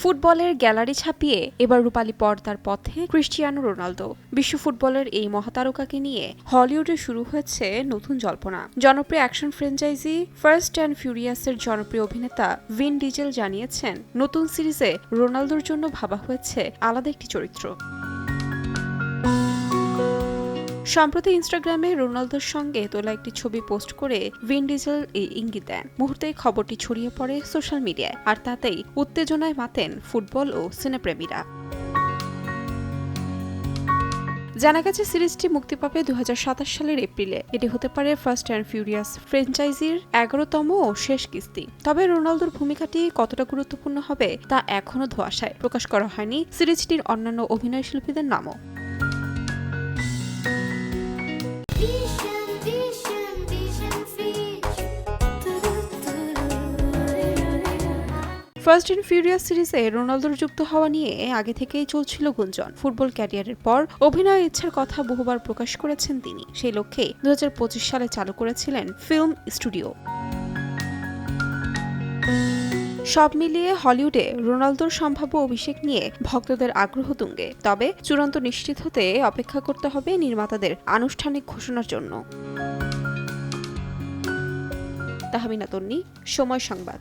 ফুটবলের গ্যালারি ছাপিয়ে এবার রূপালী পর্দার পথে ক্রিস্টিয়ানো রোনালদো। বিশ্ব ফুটবলের এই মহাতারকাকে নিয়ে হলিউডে শুরু হয়েছে নতুন জল্পনা। জনপ্রিয় অ্যাকশন ফ্র্যাঞ্চাইজি ফাস্ট অ্যান্ড ফিউরিয়াসের জনপ্রিয় অভিনেতা ভিন ডিজেল জানিয়েছেন, নতুন সিরিজে রোনালদোর জন্য ভাবা হয়েছে আলাদা একটি চরিত্র। সম্প্রতি ইনস্টাগ্রামে রোনালদোর সঙ্গে তোলা একটি ছবি পোস্ট করে ভিন ডিজেল এই ইঙ্গিত দেন। মুহূর্তেই খবরটি ছড়িয়ে পড়ে সোশ্যাল মিডিয়ায়, আর তাতেই উত্তেজনায় মাতেন ফুটবল ও সিনেপ্রেমীরা। জানা গেছে, সিরিজটি মুক্তি পাবে 2027 সালের এপ্রিলে। এটি হতে পারে ফাস্ট অ্যান্ড ফিউরিয়াস ফ্র্যাঞ্চাইজির 11তম ও শেষ কিস্তি। তবে রোনালদোর ভূমিকাটি কতটা গুরুত্বপূর্ণ হবে তা এখনও ধোঁয়াশায়। প্রকাশ করা হয়নি সিরিজটির অন্যান্য অভিনয়শিল্পীদের নামও। ফাস্ট অ্যান্ড ফিউরিয়াস সিরিজে রোনালদোর যুক্ত হওয়া নিয়ে আগে থেকেই চলছিল গুঞ্জন। ফুটবল ক্যারিয়ারের পর অভিনয় ইচ্ছার কথা বহুবার প্রকাশ করেছেন তিনি। সেই লক্ষ্যে 2025 সালে চালু করেছিলেন ফিল্ম স্টুডিও। সব মিলিয়ে হলিউডে রোনালদোর সম্ভাব্য অভিষেক নিয়ে ভক্তদের আগ্রহ তুঙ্গে। তবে চূড়ান্ত নিশ্চিত হতে অপেক্ষা করতে হবে নির্মাতাদের আনুষ্ঠানিক ঘোষণার জন্য। তাহমিনা তন্নি, সময় সংবাদ।